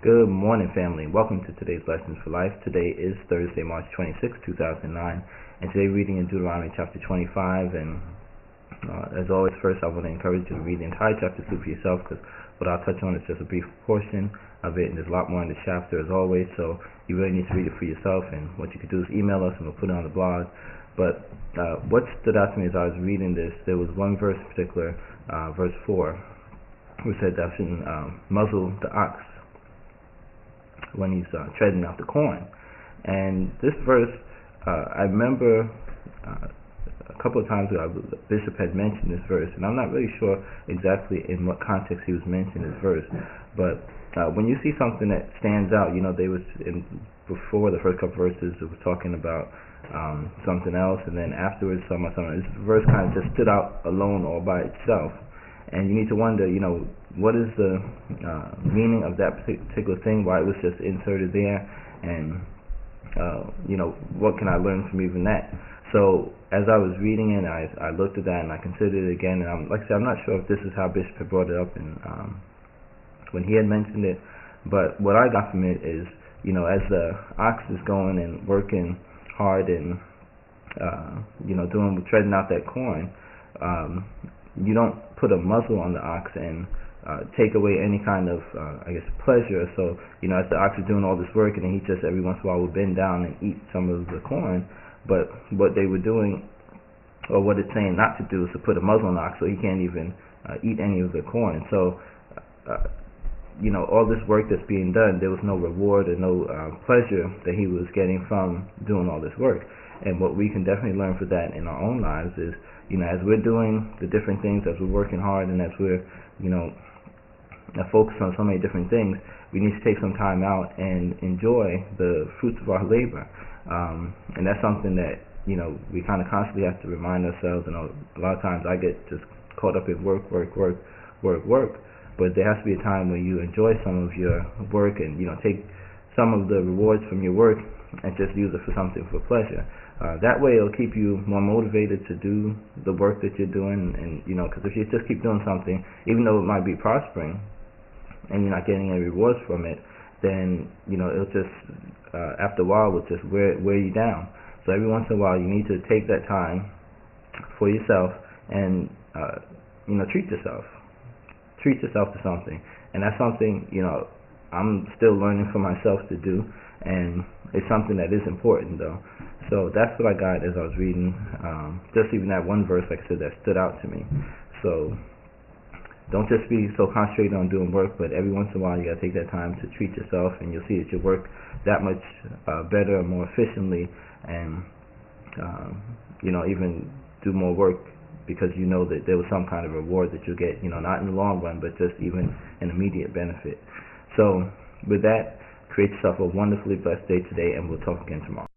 Good morning, family. Welcome to today's Lessons for Life. Today is Thursday, March 26, 2009, and today reading in Deuteronomy chapter 25. And as always, first I want to encourage you to read the entire chapter 2 for yourself, because what I'll touch on is just a brief portion of it, and there's a lot more in the chapter as always, so you really need to read it for yourself. And what you could do is email us and we'll put it on the blog. But what stood out to me as I was reading this, there was one verse in particular, verse 4, which said that I shouldn't muzzle the ox when he's treading out the corn. And this verse, I remember a couple of times ago, the bishop had mentioned this verse, and I'm not really sure exactly in what context he was mentioning this verse, but when you see something that stands out, they was before the first couple verses, it was talking about something else, and then afterwards talking about something. This verse kind of just stood out alone all by itself, and you need to wonder, what is the meaning of that particular thing, why it was just inserted there, and what can I learn from even that? So as I was reading it, I looked at that and I considered it again, and like I said, I'm not sure if this is how Bishop had brought it up when he had mentioned it, but what I got from it is, as the ox is going and working hard and treading out that corn, you don't put a muzzle on the ox and take away any kind of pleasure. So as the ox is doing all this work, and then he just every once in a while would bend down and eat some of the corn, but what they were doing, or what it's saying not to do, is to put a muzzle on the ox so he can't even eat any of the corn. So all this work that's being done, there was no reward or no pleasure that he was getting from doing all this work. And what we can definitely learn from that in our own lives is, as we're doing the different things, as we're working hard, and as we're focus on so many different things, we need to take some time out and enjoy the fruits of our labor. And that's something that we kind of constantly have to remind ourselves. And a lot of times I get just caught up in work, but there has to be a time when you enjoy some of your work and take some of the rewards from your work and just use it for something for pleasure. That way it'll keep you more motivated to do the work that you're doing, and because if you just keep doing something, even though it might be prospering and you're not getting any rewards from it, then it'll just after a while will just wear you down. So every once in a while you need to take that time for yourself and treat yourself to something. And that's something I'm still learning for myself to do, and it's something that is important though. So that's what I got as I was reading, just even that one verse, like I said, that stood out to me. So don't just be so concentrated on doing work, but every once in a while you got to take that time to treat yourself, and you'll see that you work that much better and more efficiently, and even do more work because that there was some kind of reward that you'll get, not in the long run, but just even an immediate benefit. So with that, create yourself a wonderfully blessed day today, and we'll talk again tomorrow.